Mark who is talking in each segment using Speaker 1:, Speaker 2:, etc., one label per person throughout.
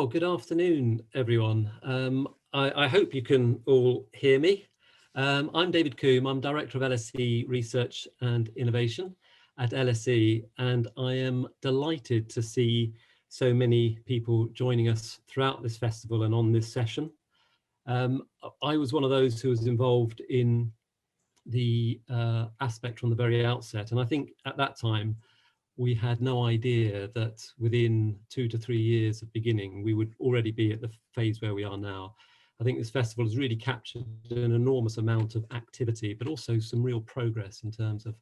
Speaker 1: Well, good afternoon, everyone. I hope you can all hear me. I'm David Coombe. I'm Director of LSE Research and Innovation at LSE, and I am delighted to see so many people joining us throughout this festival and on this session. I was one of those who was involved in the Aspect from the very outset, and I think at that time, we had no idea that within 2 to 3 years of beginning, we would already be at the phase where we are now. I think this festival has really captured an enormous amount of activity, but also some real progress in terms of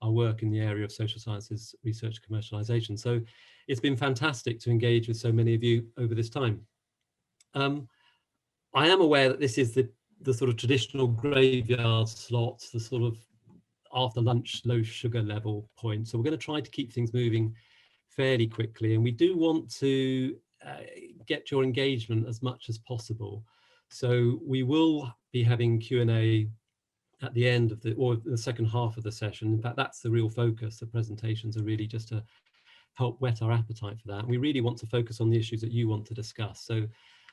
Speaker 1: our work in the area of social sciences, research, commercialization. So it's been fantastic to engage with so many of you over this time. I am aware that this is the sort of traditional graveyard slot, the sort of after lunch low sugar level point. So we're going to try to keep things moving fairly quickly, and we do want to get your engagement as much as possible. So we will be having Q&A at the end of the second half of the session. In fact, that's the real focus. The presentations are really just to help whet our appetite for that. And we really want to focus on the issues that you want to discuss. So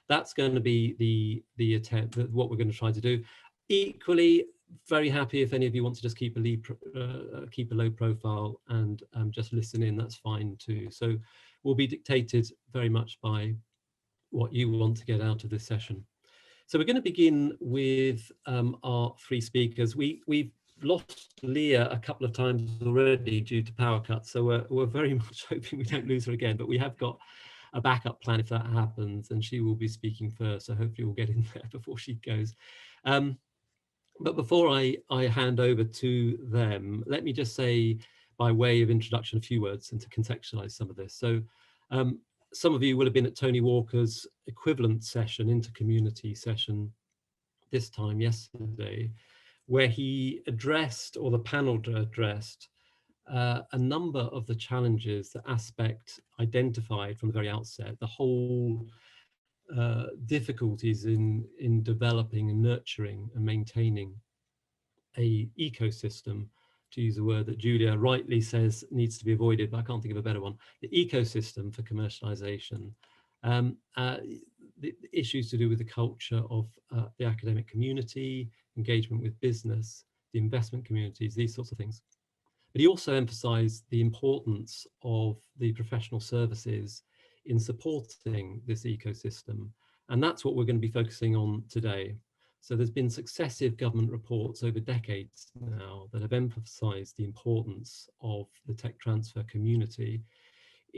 Speaker 1: that's going to be the attempt, what we're going to try to do. Equally, very happy if any of you want to just keep a low profile and just listen in, that's fine too. So we'll be dictated very much by what you want to get out of this session. So we're going to begin with our three speakers. We've lost Leah a couple of times already due to power cuts, so we're very much hoping we don't lose her again, but we have got a backup plan if that happens, and she will be speaking first, so hopefully we'll get in there before she goes. But before I hand over to them, let me just say, by way of introduction, a few words and to contextualize some of this. So some of you will have been at Tony Walker's equivalent session, intercommunity session, this time yesterday, where he addressed, or the panel addressed, a number of the challenges that Aspect identified from the very outset, the whole difficulties in developing and nurturing and maintaining a ecosystem, to use a word that Julia rightly says needs to be avoided, but I can't think of a better one, the ecosystem for commercialization. The issues to do with the culture of the academic community, engagement with business, the investment communities, these sorts of things. But he also emphasized the importance of the professional services in supporting this ecosystem. And that's what we're going to be focusing on today. So there's been successive government reports over decades now that have emphasized the importance of the tech transfer community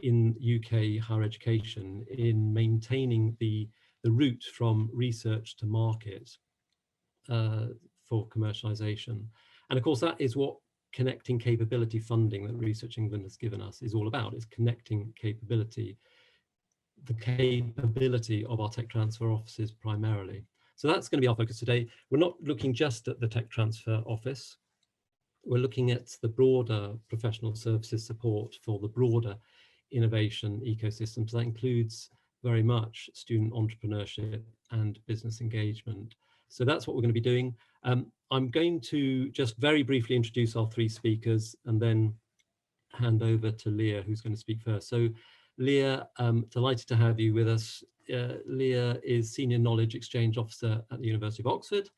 Speaker 1: in UK higher education in maintaining the route from research to market for commercialization. And of course, that is what connecting capability funding that Research England has given us is all about, is connecting capability, the capability of our tech transfer offices primarily. So that's going to be our focus today. We're not looking just at the tech transfer office. We're looking at the broader professional services support for the broader innovation ecosystem. So that includes very much student entrepreneurship and business engagement. So that's what we're going to be doing. I'm going to just very briefly introduce our three speakers and then hand over to Leah, who's going to speak first. So Leah, delighted to have you with us. Leah is Senior Knowledge Exchange Officer at the University of Oxford,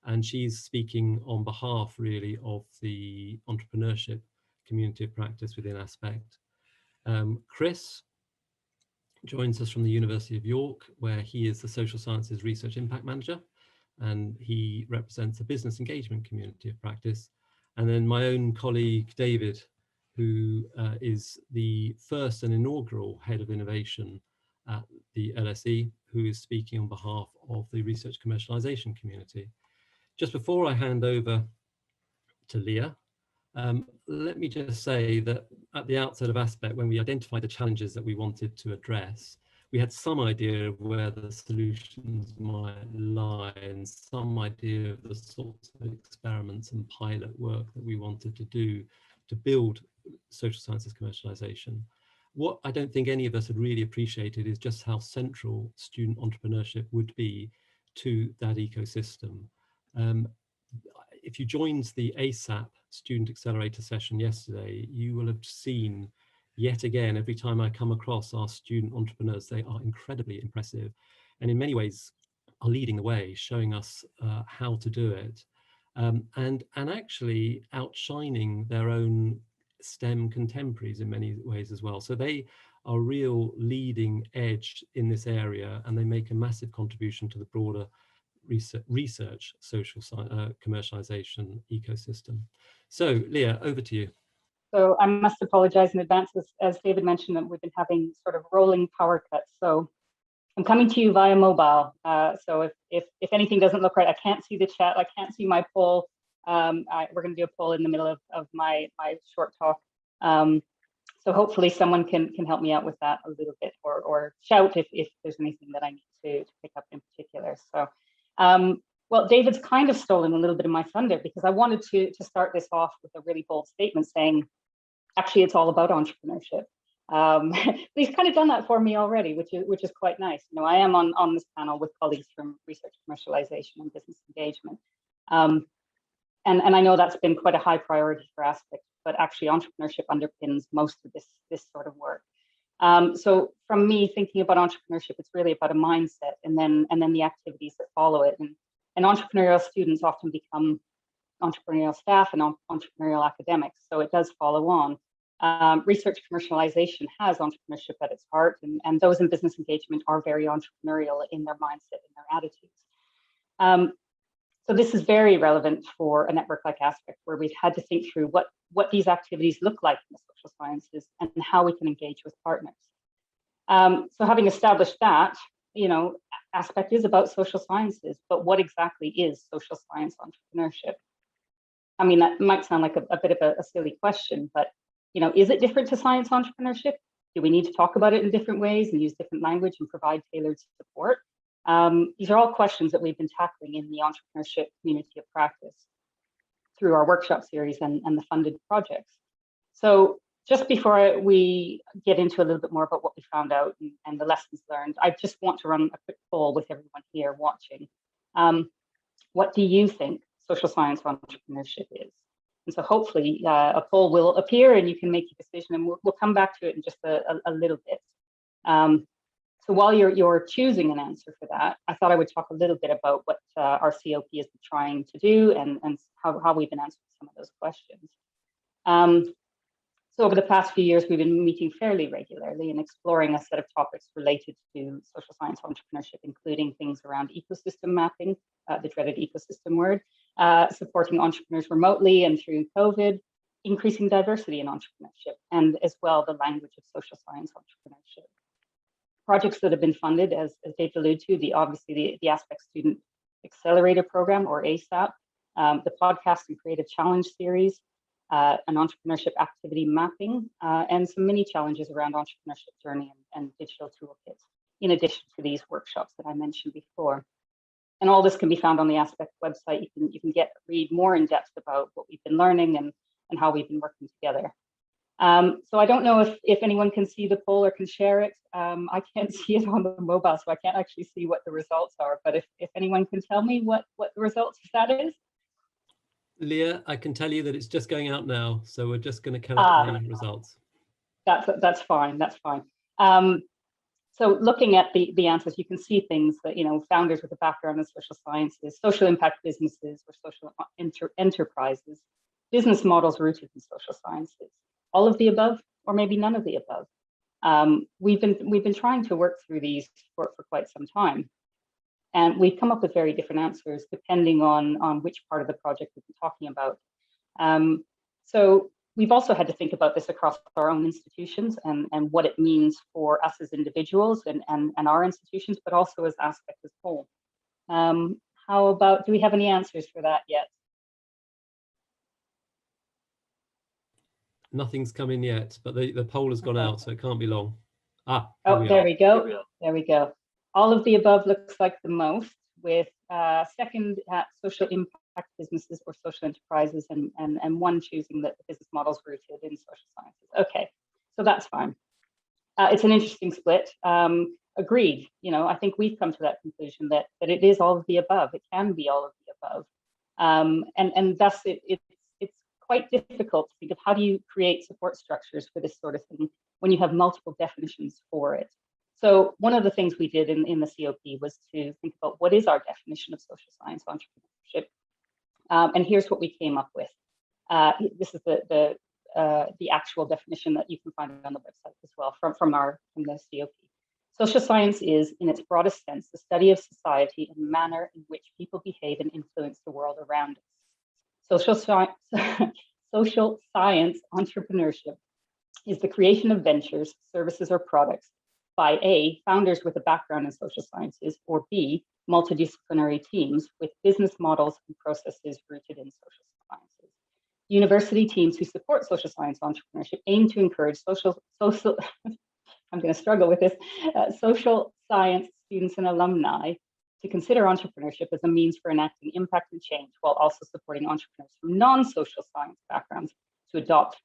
Speaker 1: and she's speaking on behalf really of the entrepreneurship community of practice within Aspect. Chris joins us from the University of York, where he is the Social Sciences Research Impact Manager, and he represents a business engagement community of practice. And then my own colleague, David, who is the first and inaugural Head of Innovation at the LSE, who is speaking on behalf of the research commercialization community. Just before I hand over to Leah, let me just say that at the outset of Aspect, when we identified the challenges that we wanted to address, we had some idea of where the solutions might lie and some idea of the sorts of experiments and pilot work that we wanted to do to build social sciences commercialization. What I don't think any of us had really appreciated is just how central student entrepreneurship would be to that ecosystem. If you joined the ASAP Student Accelerator session yesterday, you will have seen yet again, every time I come across our student entrepreneurs, they are incredibly impressive, and in many ways are leading the way, showing us how to do it, and actually outshining their own STEM contemporaries in many ways as well. So they are real leading edge in this area, and they make a massive contribution to the broader research social commercialization ecosystem. So Leah, over to you.
Speaker 2: So I must apologize in advance, as David mentioned, that we've been having sort of rolling power cuts. So I'm coming to you via mobile. So if anything doesn't look right, I can't see the chat, I can't see my poll. We're going to do a poll in the middle of my short talk. So hopefully someone can help me out with that a little bit, or shout if there's anything that I need to pick up in particular. So, well, David's kind of stolen a little bit of my thunder, because I wanted to start this off with a really bold statement saying, actually, it's all about entrepreneurship. He's kind of done that for me already, which is quite nice. You know, I am on this panel with colleagues from research, commercialization, and business engagement. And I know that's been quite a high priority for Aspect, but actually entrepreneurship underpins most of this sort of work. So from me thinking about entrepreneurship, it's really about a mindset, and then the activities that follow it. And entrepreneurial students often become entrepreneurial staff and entrepreneurial academics, so it does follow on. Research commercialization has entrepreneurship at its heart, and those in business engagement are very entrepreneurial in their mindset and their attitudes. So this is very relevant for a network like Aspect, where we've had to think through what these activities look like in the social sciences and how we can engage with partners. So having established that, you know, Aspect is about social sciences, but what exactly is social science entrepreneurship? I mean, that might sound like a bit of a silly question, but, you know, is it different to science entrepreneurship? Do we need to talk about it in different ways and use different language and provide tailored support? These are all questions that we've been tackling in the entrepreneurship community of practice through our workshop series and the funded projects. So just before we get into a little bit more about what we found out and the lessons learned, I just want to run a quick poll with everyone here watching. What do you think social science entrepreneurship is? And so hopefully a poll will appear and you can make your decision, and we'll come back to it in just a little bit. So while you're choosing an answer for that, I thought I would talk a little bit about what our COP has been trying to do and how we've been answering some of those questions. So over the past few years, we've been meeting fairly regularly and exploring a set of topics related to social science entrepreneurship, including things around ecosystem mapping, the dreaded ecosystem word, supporting entrepreneurs remotely and through COVID, increasing diversity in entrepreneurship, and as well the language of social science entrepreneurship. Projects that have been funded, as David alluded to, obviously the Aspect Student Accelerator Program, or ASAP, the Podcast and Creative Challenge Series, an entrepreneurship activity mapping, and some mini challenges around entrepreneurship journey and digital toolkits, in addition to these workshops that I mentioned before. And all this can be found on the Aspect website. You can read more in depth about what we've been learning and how we've been working together. So I don't know if anyone can see the poll or can share it. I can't see it on the mobile, so I can't actually see what the results are. But if anyone can tell me what the results of that is.
Speaker 1: Leah, I can tell you that it's just going out now, so we're just going to collect the results.
Speaker 2: That's fine. That's fine. So looking at the answers, you can see things that, you know, founders with a background in social sciences, social impact businesses or social enterprises, business models rooted in social sciences, all of the above, or maybe none of the above. We've been trying to work through these for quite some time, and we've come up with very different answers depending on which part of the project we've been talking about. So we've also had to think about this across our own institutions and what it means for us as individuals and our institutions, but also as Aspect as a whole. How about, do we have any answers for that yet?
Speaker 1: Nothing's come in yet, but the poll has gone out, so it can't be long.
Speaker 2: Oh, there we go. There we go. All of the above looks like the most, with second at social impact businesses or social enterprises, and one choosing that the business models rooted in social sciences. Okay, so that's fine. It's an interesting split. Agreed. You know, I think we've come to that conclusion that it is all of the above. It can be all of the above, and thus it's quite difficult to think of how do you create support structures for this sort of thing when you have multiple definitions for it. So one of the things we did in the COP was to think about what is our definition of social science entrepreneurship. And here's what we came up with. This is the actual definition that you can find on the website as well from the COP. Social science is, in its broadest sense, the study of society and the manner in which people behave and influence the world around us. Social science entrepreneurship is the creation of ventures, services, or products by A, founders with a background in social sciences, or B, multidisciplinary teams with business models and processes rooted in social sciences. University teams who support social science entrepreneurship aim to encourage I'm going to struggle with this, social science students and alumni to consider entrepreneurship as a means for enacting impact and change, while also supporting entrepreneurs from non-social science backgrounds to adopt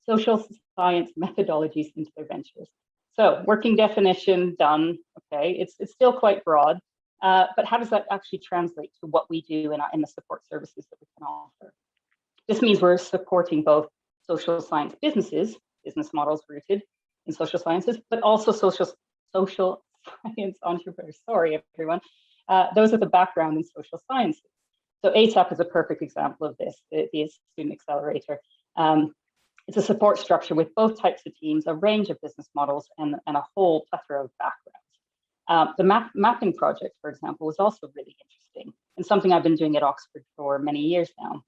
Speaker 2: social science methodologies into their ventures. So working definition done, okay, it's still quite broad, but how does that actually translate to what we do in the support services that we can offer? This means we're supporting both social science businesses, business models rooted in social sciences, but also social science entrepreneurs. Sorry, everyone. Those with a background in social sciences. So ATAP is a perfect example of this, the Student Accelerator. It's a support structure with both types of teams, a range of business models, and a whole plethora of backgrounds. The mapping project, for example, was also really interesting and something I've been doing at Oxford for many years now.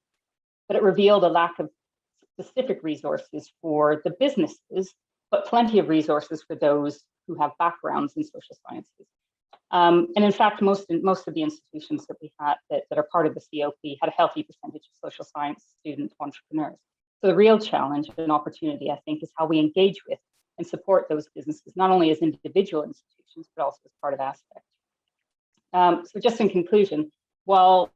Speaker 2: But it revealed a lack of specific resources for the businesses, but plenty of resources for those who have backgrounds in social sciences. And in fact, most of the institutions that we had that are part of the COP had a healthy percentage of social science student entrepreneurs. So the real challenge and opportunity, I think, is how we engage with and support those businesses, not only as individual institutions, but also as part of Aspect. So just in conclusion, while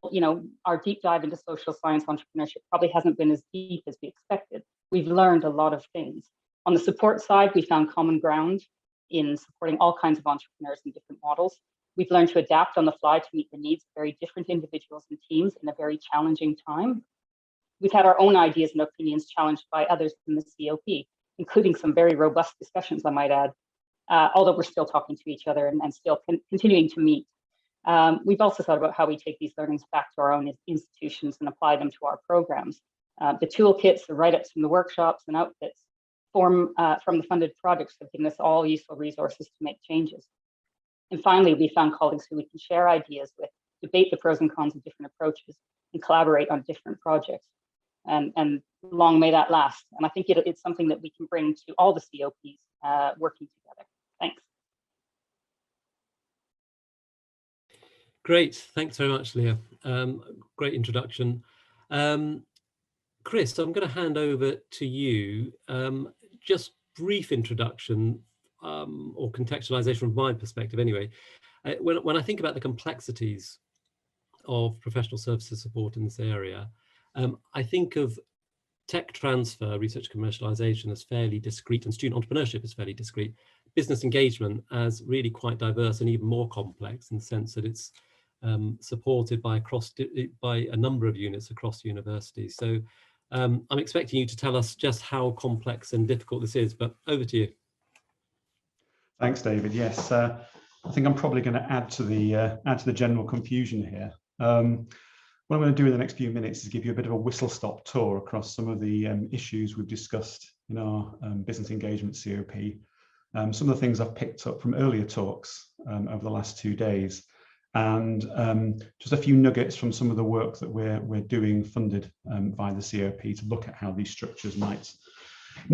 Speaker 2: our deep dive into social science entrepreneurship probably hasn't been as deep as we expected, we've learned a lot of things. On the support side, we found common ground in supporting all kinds of entrepreneurs in different models. We've learned to adapt on the fly to meet the needs of very different individuals and teams in a very challenging time. We've had our own ideas and opinions challenged by others in the COP, including some very robust discussions, I might add, although we're still talking to each other and still continuing to meet. We've also thought about how we take these learnings back to our own institutions and apply them to our programs. The toolkits, the write-ups from the workshops and outputs from the funded projects have given us all useful resources to make changes. And finally, we found colleagues who we can share ideas with, debate the pros and cons of different approaches, and collaborate on different projects. And long may that last. And I think it's something that we can bring to all the COPs working together. Thanks.
Speaker 1: Great, thanks very much, Leah. Great introduction. Chris, I'm going to hand over to you. Just brief introduction or contextualization from my perspective anyway. When I think about the complexities of professional services support in this area, I think of tech transfer, research commercialization as fairly discrete, and student entrepreneurship as fairly discrete. Business engagement as really quite diverse and even more complex in the sense that it's supported by a number of units across universities. So I'm expecting you to tell us just how complex and difficult this is, but over to you.
Speaker 3: Thanks, David. Yes, I think I'm probably going to add to the general confusion here. What I'm going to do in the next few minutes is give you a bit of a whistle-stop tour across some of the issues we've discussed in our business engagement COP, some of the things I've picked up from earlier talks over the last 2 days, and just a few nuggets from some of the work that we're doing funded by the COP to look at how these structures might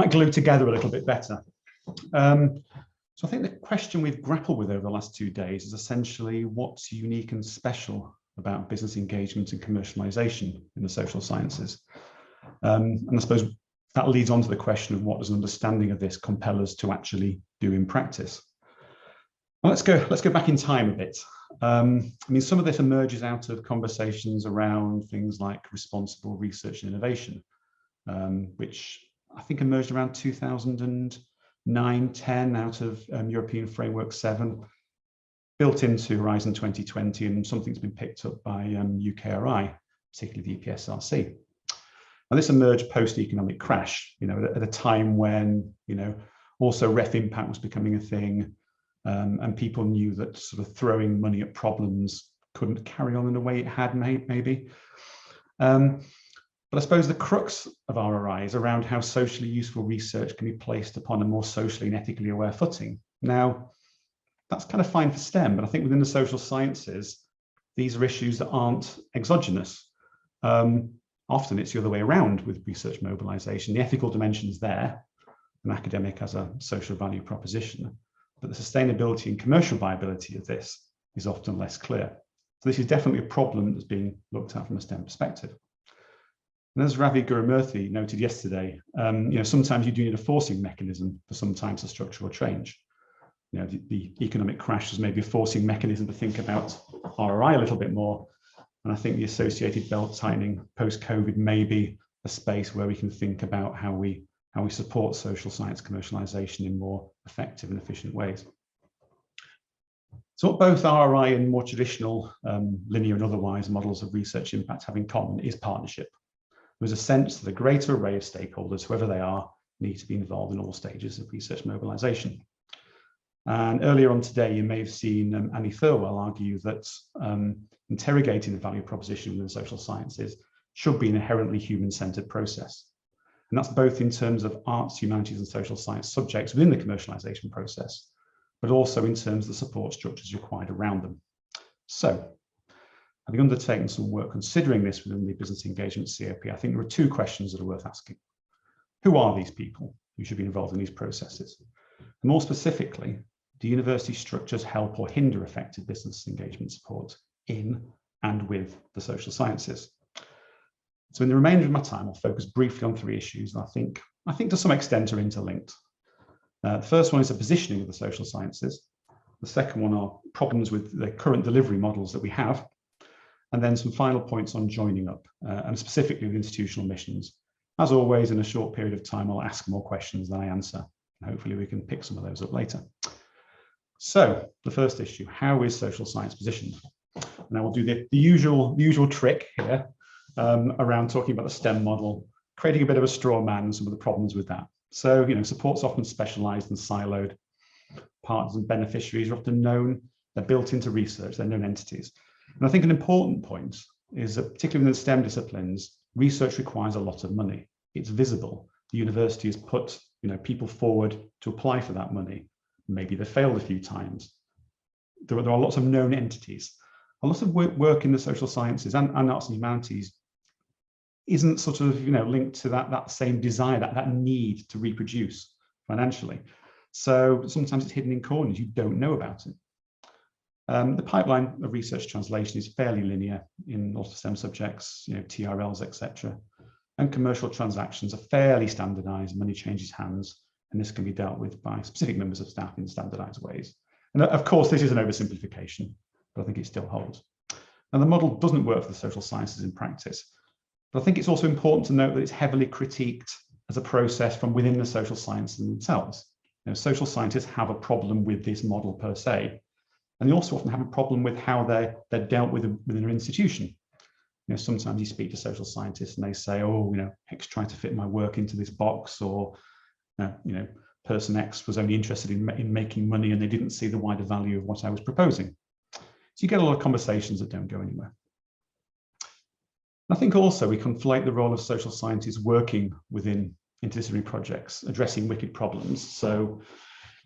Speaker 3: glue together a little bit better. So I think the question we've grappled with over the last 2 days is essentially what's unique and special about business engagement and commercialization in the social sciences. And I suppose that leads on to the question of what does an understanding of this compel us to actually do in practice. Well, let's go back in time a bit. I mean, some of this emerges out of conversations around things like responsible research and innovation, which I think emerged around 2009-10 out of European Framework 7, built into Horizon 2020, and something's been picked up by UKRI, particularly the EPSRC. And this emerged post-economic crash, at a time when, Also, ref impact was becoming a thing, and people knew that sort of throwing money at problems couldn't carry on in the way it had maybe. But I suppose the crux of RRI is around how socially useful research can be placed upon a more socially and ethically aware footing. Now, that's kind of fine for STEM, but I think within the social sciences, these are issues that aren't exogenous. Often it's the other way around with research mobilization. The ethical dimension is there, an academic has a social value proposition, but the sustainability and commercial viability of this is often less clear. So this is definitely a problem that's being looked at from a STEM perspective. And as Ravi Gurumurthy noted yesterday, sometimes you do need a forcing mechanism for some types of structural change. The economic crash is maybe a forcing mechanism to think about RRI a little bit more. And I think the associated belt tightening post-COVID may be a space where we can think about how we support social science commercialization in more effective and efficient ways. So what both RRI and more traditional linear and otherwise models of research impact have in common is partnership. There's a sense that a greater array of stakeholders, whoever they are, need to be involved in all stages of research mobilization. And earlier on today, you may have seen Annie Thirlwell argue that interrogating the value proposition within the social sciences should be an inherently human-centered process. And that's both in terms of arts, humanities, and social science subjects within the commercialization process, but also in terms of the support structures required around them. So, having undertaken some work considering this within the business engagement COP, I think there are two questions that are worth asking. Who are these people who should be involved in these processes? And more specifically, do university structures help or hinder effective business engagement support in and with the social sciences? So in the remainder of my time, I'll focus briefly on three issues that I think to some extent are interlinked. The first one is the positioning of the social sciences. The second one are problems with the current delivery models that we have. And then some final points on joining up, and specifically with institutional missions. As always, in a short period of time, I'll ask more questions than I answer. And hopefully we can pick some of those up later. So the first issue, how is social science positioned? And I will do the usual trick here around talking about the STEM model, creating a bit of a straw man and some of the problems with that. So, support's often specialized and siloed. Partners and beneficiaries are often known. They're built into research, they're known entities. And I think an important point is that particularly in the STEM disciplines, research requires a lot of money. It's visible. The university has put people forward to apply for that money. Maybe they failed a few times. There are lots of known entities. A lot of work in the social sciences and arts and humanities isn't sort of linked to that same desire, that need to reproduce financially. So sometimes it's hidden in corners, you don't know about it. The pipeline of research translation is fairly linear in lots of STEM subjects, TRLs, etc. And commercial transactions are fairly standardized, money changes hands, and this can be dealt with by specific members of staff in standardized ways. And of course, this is an oversimplification, but I think it still holds. Now, the model doesn't work for the social sciences in practice, but I think it's also important to note that it's heavily critiqued as a process from within the social sciences themselves. Social scientists have a problem with this model per se, and they also often have a problem with how they're dealt with within their institution. Sometimes you speak to social scientists and they say, oh, X tried to fit my work into this box, or person X was only interested in making money and they didn't see the wider value of what I was proposing. So you get a lot of conversations that don't go anywhere. I think also we conflate the role of social scientists working within interdisciplinary projects, addressing wicked problems. So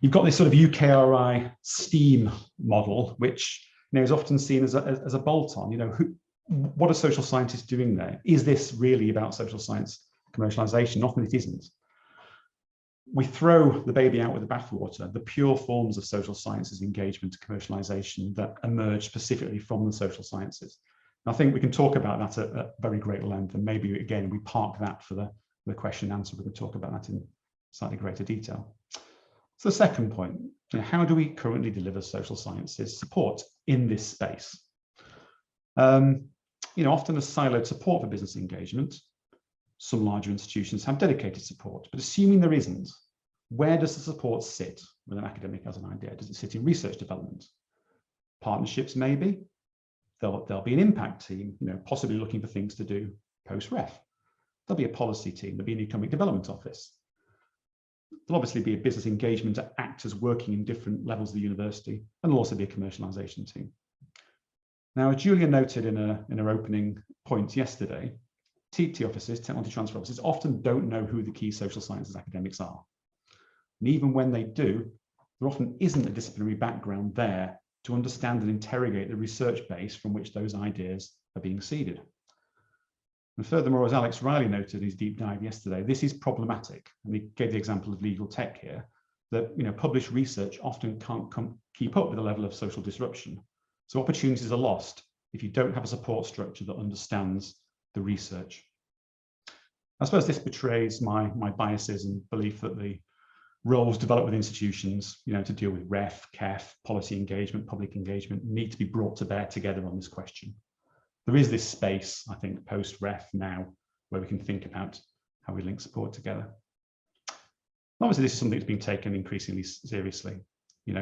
Speaker 3: you've got this sort of UKRI STEAM model, which is often seen as a bolt-on. What are social scientists doing there? Is this really about social science commercialization? Often it isn't. We throw the baby out with the bathwater, the pure forms of social sciences engagement and commercialization that emerge specifically from the social sciences. And I think we can talk about that at very great length, and maybe again we park that for the question and answer. We can talk about that in slightly greater detail. So the second point, how do we currently deliver social sciences support in this space? Often a siloed support for business engagement. Some larger institutions have dedicated support, but assuming there isn't, where does the support sit when an academic has an idea? Does it sit in research development? Partnerships, maybe. There'll be an impact team, possibly looking for things to do post-ref. There'll be a policy team, there'll be an economic development office. There'll obviously be a business engagement to actors working in different levels of the university, and there'll also be a commercialisation team. Now, as Julia noted in her opening points yesterday, TT officers, technology transfer officers, often don't know who the key social sciences academics are. And even when they do, there often isn't a disciplinary background there to understand and interrogate the research base from which those ideas are being seeded. And furthermore, as Alex Riley noted in his deep dive yesterday, this is problematic. And he gave the example of legal tech here, that published research often can't keep up with the level of social disruption. So opportunities are lost if you don't have a support structure that understands the research. I suppose this betrays my biases and belief that the roles developed with institutions, to deal with REF, KEF, policy engagement, public engagement, need to be brought to bear together on this question. There is this space, I think, post-REF now, where we can think about how we link support together. Obviously, this is something that's being taken increasingly seriously.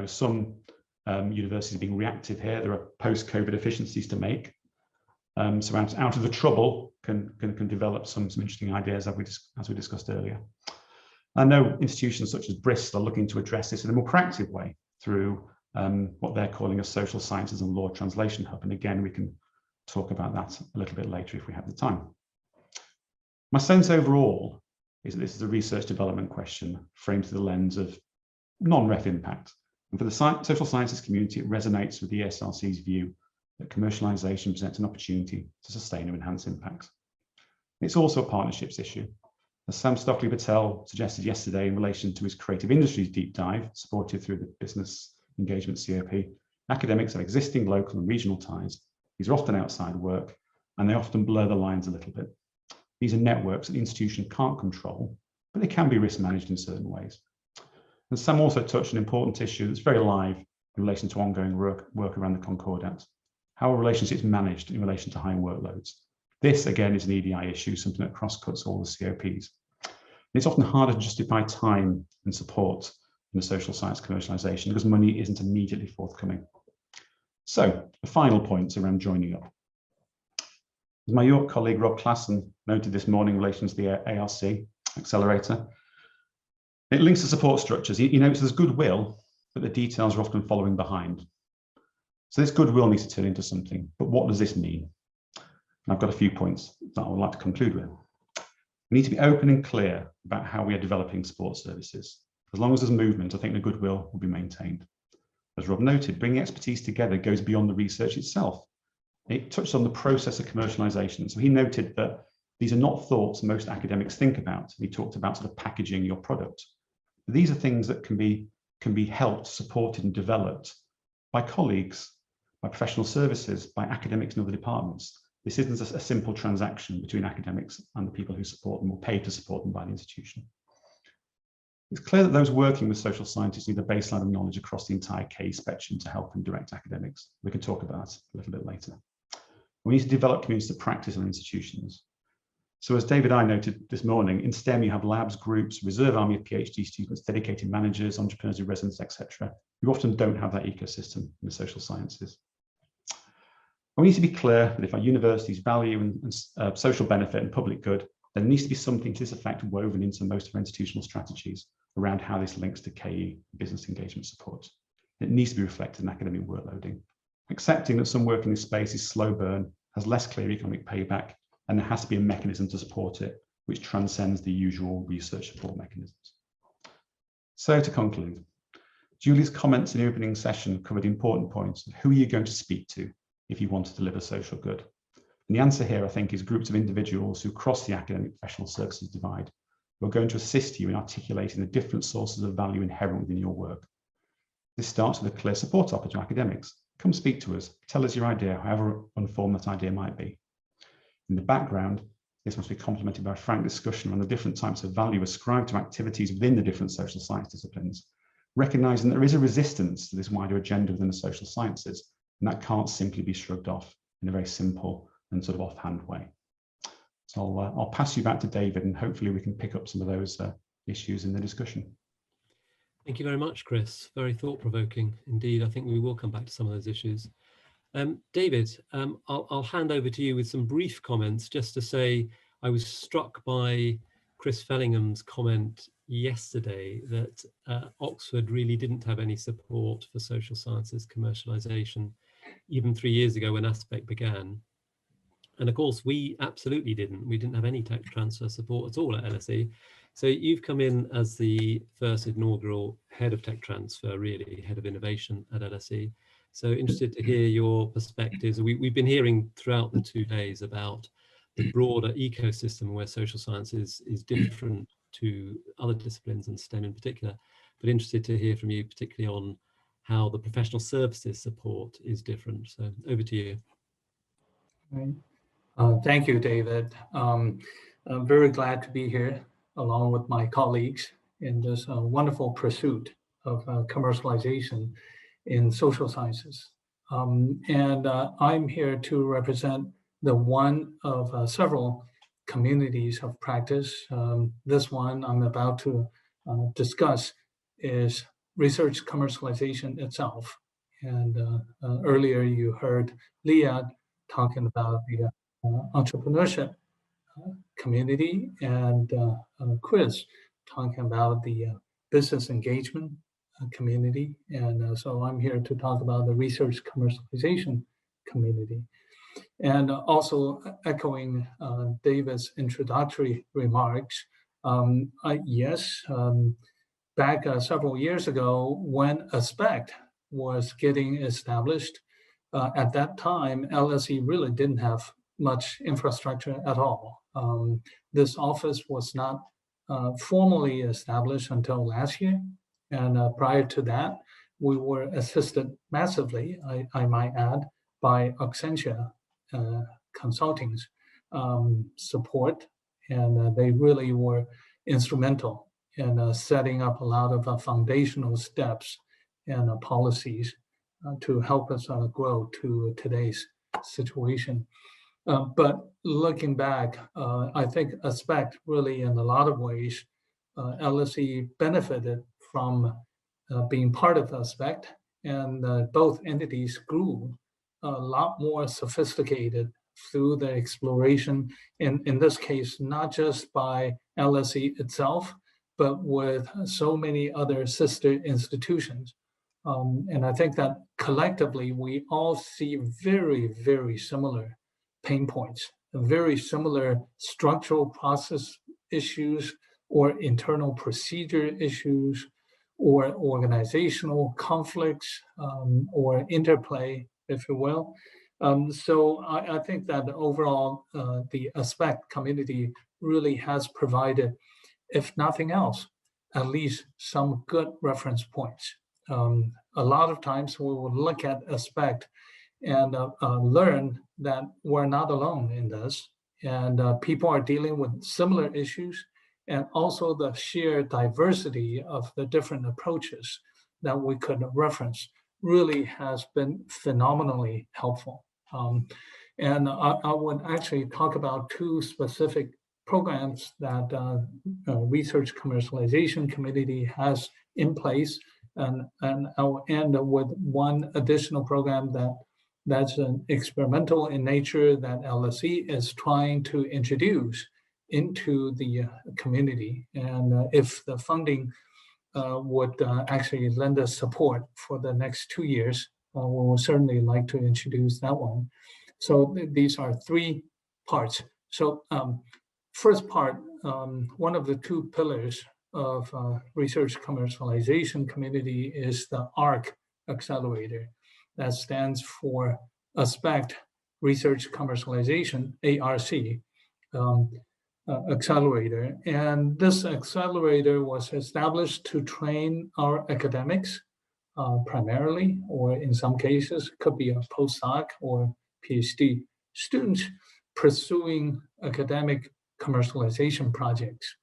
Speaker 3: Some universities are being reactive here. There are post-COVID efficiencies to make. So out of the trouble can develop some interesting ideas as we discussed earlier. I know institutions such as Bristol are looking to address this in a more proactive way through what they're calling a social sciences and law translation hub. And again, we can talk about that a little bit later if we have the time. My sense overall is that this is a research development question framed through the lens of non-REF impact. And for the social sciences community, it resonates with the ESRC's view that commercialisation presents an opportunity to sustain and enhance impact. It's also a partnerships issue. As Sam Stockley-Patel suggested yesterday in relation to his creative industries deep dive, supported through the business engagement COP, academics have existing local and regional ties. These are often outside work, and they often blur the lines a little bit. These are networks that the institution can't control, but they can be risk managed in certain ways. And Sam also touched an important issue that's very live in relation to ongoing work around the Concordat. How are relationships managed in relation to high workloads? This, again, is an EDI issue, something that cross-cuts all the COPs. And it's often harder to justify time and support in the social science commercialisation because money isn't immediately forthcoming. So, the final points around joining up. As my York colleague Rob Klassen noted this morning in relation to the ARC accelerator, it links to support structures. He notes there's goodwill, but the details are often following behind. So this goodwill needs to turn into something, but what does this mean? And I've got a few points that I would like to conclude with. We need to be open and clear about how we are developing support services. As long as there's movement, I think the goodwill will be maintained. As Rob noted, bringing expertise together goes beyond the research itself. It touched on the process of commercialization. So he noted that these are not thoughts most academics think about. He talked about sort of packaging your product. But these are things that can be helped, supported and developed by colleagues, by professional services, by academics and other departments. This isn't a simple transaction between academics and the people who support them or pay to support them by the institution. It's clear that those working with social scientists need a baseline of knowledge across the entire case spectrum to help them direct academics. We can talk about that a little bit later. We need to develop communities of practice in our institutions. So as David I noted this morning, in STEM you have labs, groups, reserve army of PhD students, dedicated managers, entrepreneurs in residence, etc. You often don't have that ecosystem in the social sciences. We need to be clear that if our universities value and social benefit and public good, there needs to be something to this effect woven into most of our institutional strategies around how this links to KE business engagement support. It needs to be reflected in academic workloading, accepting that some work in this space is slow burn, has less clear economic payback, and there has to be a mechanism to support it, which transcends the usual research support mechanisms. So to conclude, Julie's comments in the opening session covered important points of who are you going to speak to if you want to deliver social good. And the answer here, I think, is groups of individuals who cross the academic professional services divide, who are going to assist you in articulating the different sources of value inherent within your work. This starts with a clear support offer to academics. Come speak to us, tell us your idea, however unformed that idea might be. In the background, this must be complemented by a frank discussion on the different types of value ascribed to activities within the different social science disciplines, recognizing that there is a resistance to this wider agenda within the social sciences, and that can't simply be shrugged off in a very simple and sort of offhand way. So I'll pass you back to David, and hopefully we can pick up some of those issues in the discussion.
Speaker 1: Thank you very much, Chris. Very thought-provoking indeed. I think we will come back to some of those issues. David, I'll hand over to you with some brief comments just to say I was struck by Chris Fellingham's comment yesterday that Oxford really didn't have any support for social sciences commercialization, even 3 years ago when Aspect began. And of course, we absolutely didn't. We didn't have any tech transfer support at all at LSE. So you've come in as the first inaugural head of tech transfer, really, head of innovation at LSE. So interested to hear your perspectives. We've been hearing throughout the 2 days about the broader ecosystem where social science is different to other disciplines and STEM in particular, but interested to hear from you particularly on how the professional services support is different. So over to you.
Speaker 4: Right. Thank you, David. I'm very glad to be here along with my colleagues in this wonderful pursuit of commercialization in social sciences. And I'm here to represent the one of several communities of practice. This one I'm about to discuss is research commercialization itself. And earlier you heard Leah talking about the entrepreneurship community, and Chris talking about the business engagement community. And so I'm here to talk about the research commercialization community. And also echoing David's introductory remarks, back several years ago when Aspect was getting established, at that time, LSE really didn't have much infrastructure at all. This office was not formally established until last year. And prior to that, we were assisted massively, I might add, by Accenture Consulting's support. And they really were instrumental in setting up a lot of foundational steps and policies to help us grow to today's situation. But looking back, I think Aspect really, in a lot of ways, LSE benefited from being part of Aspect, and both entities grew a lot more sophisticated through the exploration, in this case, not just by LSE itself, but with so many other sister institutions. And I think that collectively, we all see very, very similar pain points, very similar structural process issues or internal procedure issues or organizational conflicts or interplay, if you will. So I think that overall, the Aspect community really has provided, if nothing else, at least some good reference points. A lot of times we will look at Aspect and learn that we're not alone in this, and people are dealing with similar issues, and also the sheer diversity of the different approaches that we could reference really has been phenomenally helpful. And I would actually talk about two specific programs that Research Commercialization Community has in place, and I'll end with one additional program that's an experimental in nature that LSE is trying to introduce into the community. And if the funding would actually lend us support for the next 2 years, we will certainly like to introduce that one. So these are 3 parts. So first part, one of the 2 pillars of Research Commercialization Community is the ARC Accelerator. That stands for Aspect Research Commercialization, ARC, accelerator. And this accelerator was established to train our academics primarily, or in some cases, could be a postdoc or PhD students pursuing academic commercialization projects.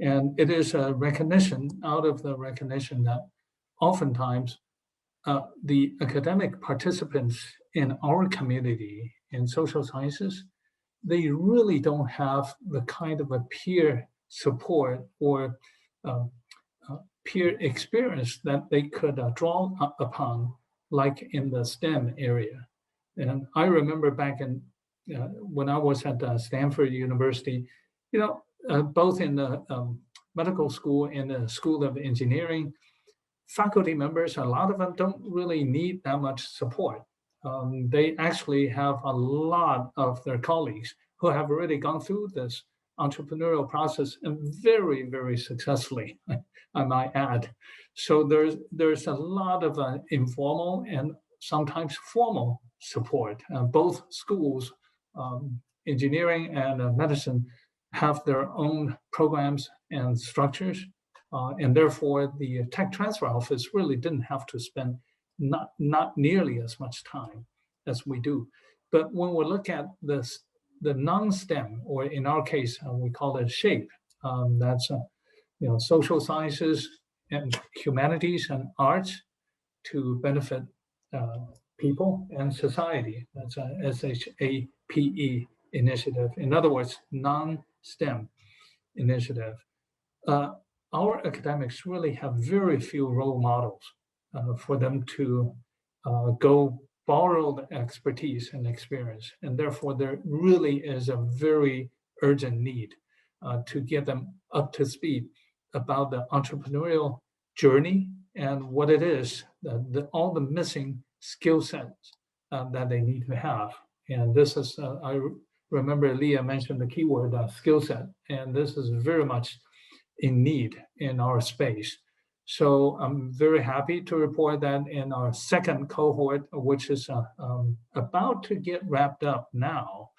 Speaker 4: And it is a recognition, out of the recognition that oftentimes the academic participants in our community in social sciences, they really don't have the kind of a peer support or peer experience that they could draw upon, like in the STEM area. And I remember back in when I was at Stanford University, both in the medical school and the School of Engineering, faculty members, a lot of them don't really need that much support. They actually have a lot of their colleagues who have already gone through this entrepreneurial process and very, very successfully, I might add. So there's a lot of informal and sometimes formal support. Both schools, engineering and medicine, have their own programs and structures. And therefore, the tech transfer office really didn't have to spend not nearly as much time as we do. But when we look at this, the non-STEM, or in our case, we call it SHAPE, that's social sciences and humanities and arts to benefit people and society. That's a SHAPE initiative. In other words, non-STEM initiative. Our academics really have very few role models for them to go borrow the expertise and experience. And therefore, there really is a very urgent need to get them up to speed about the entrepreneurial journey and what it is, all the missing skill sets that they need to have. And this is, I remember Leah mentioned the keyword skill set, and this is very much in need in our space. So I'm very happy to report that in our second cohort, which is about to get wrapped up now,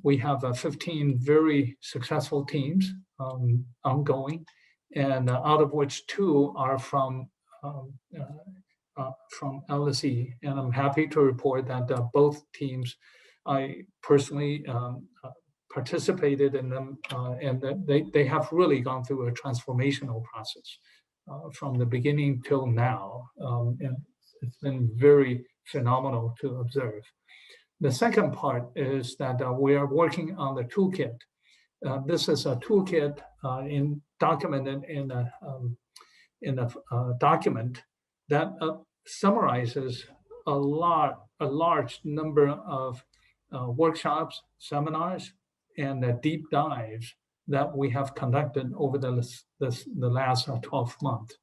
Speaker 4: we have 15 very successful teams ongoing, and out of which 2 are from LSE. And I'm happy to report that both teams, I personally participated in them, and that they have really gone through a transformational process from the beginning till now. And it's been very phenomenal to observe. The second part is that we are working on the toolkit. This is a toolkit documented in a document that summarizes a large number of workshops, seminars, and deep dives that we have conducted over the last 12 months.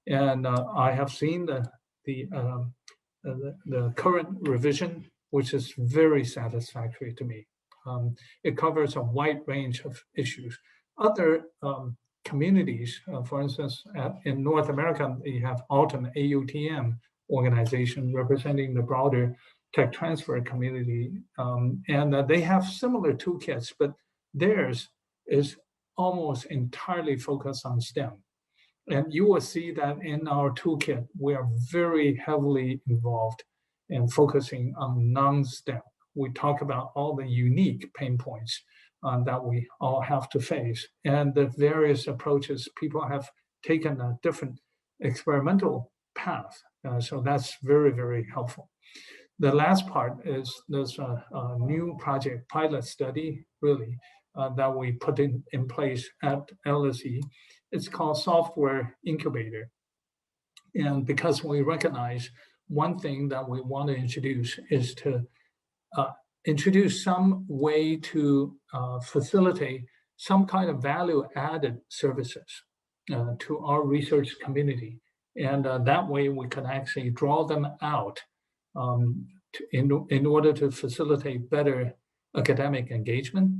Speaker 4: And I have seen the current revision, which is very satisfactory to me. It covers a wide range of issues. Other communities, for instance, in North America, you have AUTM, AUTM organization representing the broader tech transfer community, and they have similar toolkits, but theirs is almost entirely focused on STEM. And you will see that in our toolkit, we are very heavily involved in focusing on non-STEM. We talk about all the unique pain points that we all have to face, and the various approaches. People have taken a different experimental path, so that's very, very helpful. The last part is this new project pilot study, really, that we put in place at LSE. It's called Software Incubator. And because we recognize one thing that we want to introduce is to introduce some way to facilitate some kind of value-added services to our research community. And that way we can actually draw them out in order to facilitate better academic engagement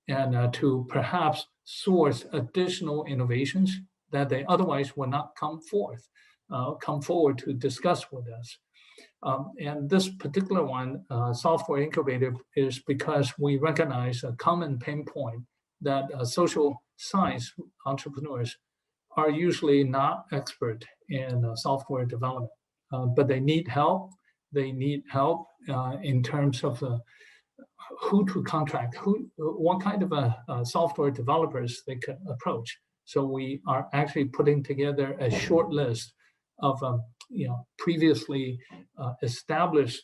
Speaker 4: and to perhaps source additional innovations that they otherwise would not come forward to discuss with us. And this particular one, Software Incubator, is because we recognize a common pain point that social science entrepreneurs are usually not expert in software development, but they need help. They need help in terms of who to contract, what kind of software developers they could approach. So we are actually putting together a short list of previously established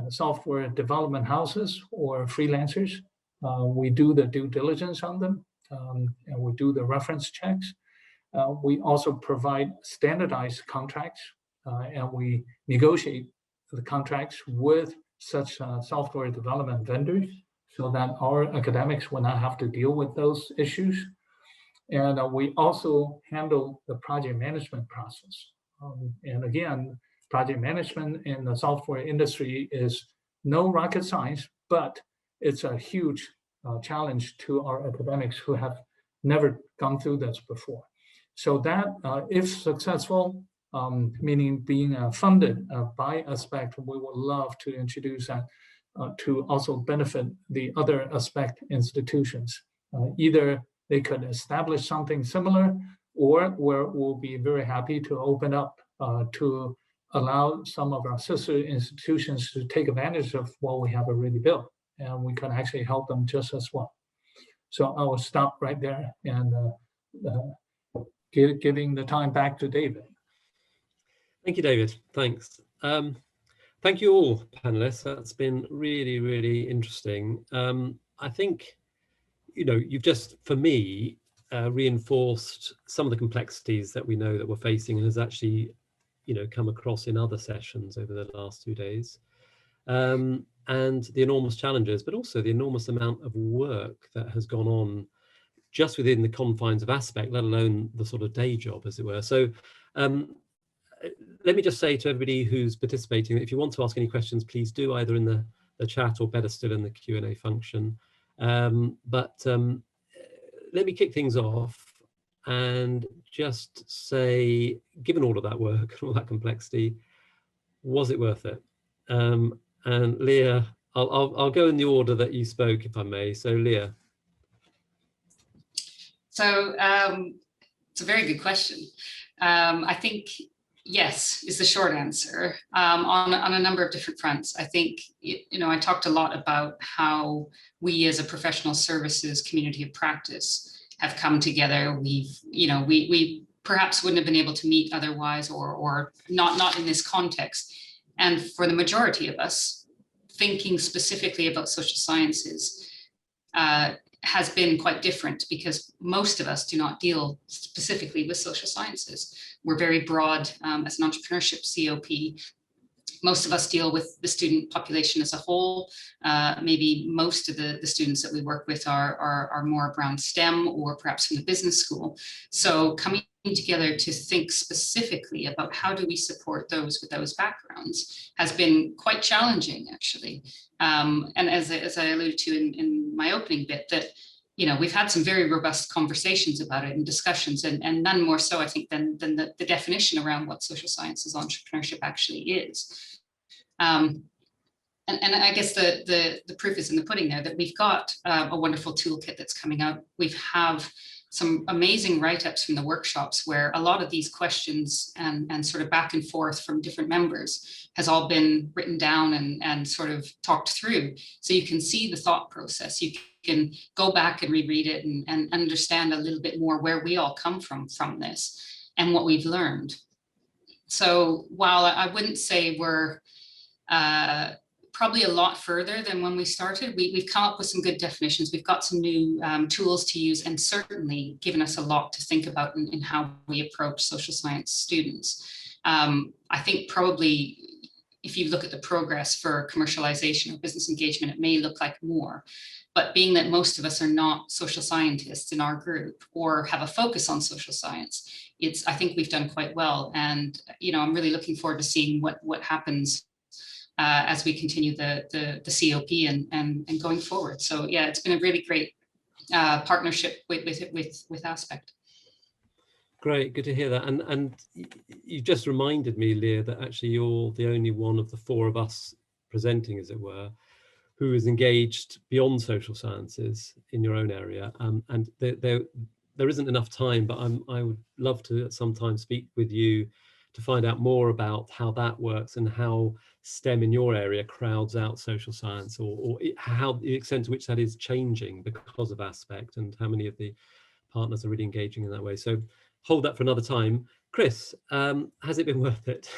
Speaker 4: software development houses or freelancers. We do the due diligence on them, and we do the reference checks. We also provide standardized contracts, and we negotiate the contracts with such software development vendors so that our academics will not have to deal with those issues. And we also handle the project management process. And again, project management in the software industry is no rocket science, but it's a huge challenge to our academics who have never gone through this before. So that, if successful, meaning being funded by Aspect, we would love to introduce that to also benefit the other Aspect institutions. Either they could establish something similar, or we'll be very happy to open up to allow some of our sister institutions to take advantage of what we have already built, and we can actually help them just as well. So I will stop right there and giving the time back to David.
Speaker 1: Thank you, David. Thanks. Thank you all, panelists. That's been really, really interesting. I think, you know, you've just, for me, reinforced some of the complexities that we know that we're facing and has actually, you know, come across in other sessions over the last 2 days. And the enormous challenges, but also the enormous amount of work that has gone on just within the confines of Aspect, let alone the sort of day job, as it were. So let me just say to everybody who's participating, if you want to ask any questions, please do either in the chat or better still in the Q&A function. Let me kick things off and just say, given all of that work and all that complexity, was it worth it? And Leah, I'll go in the order that you spoke, if I may. So Leah.
Speaker 5: So it's a very good question. I think yes is the short answer on a number of different fronts. I think, you know, I talked a lot about how we as a professional services community of practice have come together. We perhaps wouldn't have been able to meet otherwise, or not in this context. And for the majority of us, thinking specifically about social sciences has been quite different, because most of us do not deal specifically with social sciences. We're very broad as an entrepreneurship COP. Most of us deal with the student population as a whole. Maybe most of the students that we work with are more around STEM or perhaps from the business school. So coming together to think specifically about how do we support those with those backgrounds has been quite challenging, actually. And as I alluded to in my opening bit, that, you know, we've had some very robust conversations about it and discussions, and none more so, I think, than the definition around what social sciences entrepreneurship actually is. And I guess the proof is in the pudding there, that we've got a wonderful toolkit that's coming out. We have some amazing write-ups from the workshops where a lot of these questions and sort of back and forth from different members has all been written down and sort of talked through. So you can see the thought process. You can go back and reread it and understand a little bit more where we all come from this and what we've learned. So while I wouldn't say we're probably a lot further than when we started, we've come up with some good definitions. We've got some new tools to use, and certainly given us a lot to think about in how we approach social science students. I think probably if you look at the progress for commercialization or business engagement, it may look like more. But being that most of us are not social scientists in our group or have a focus on social science, I think we've done quite well. And, you know, I'm really looking forward to seeing what happens as we continue the COP and going forward. So yeah, it's been a really great partnership with Aspect.
Speaker 1: Great, good to hear that. And you just reminded me, Leah, that actually you're the only one of the four of us presenting, as it were, who is engaged beyond social sciences in your own area. And there isn't enough time, but I would love to at some time speak with you to find out more about how that works and how STEM in your area crowds out social science, or how the extent to which that is changing because of Aspect, and how many of the partners are really engaging in that way. So hold that for another time. Chris, has it been worth it?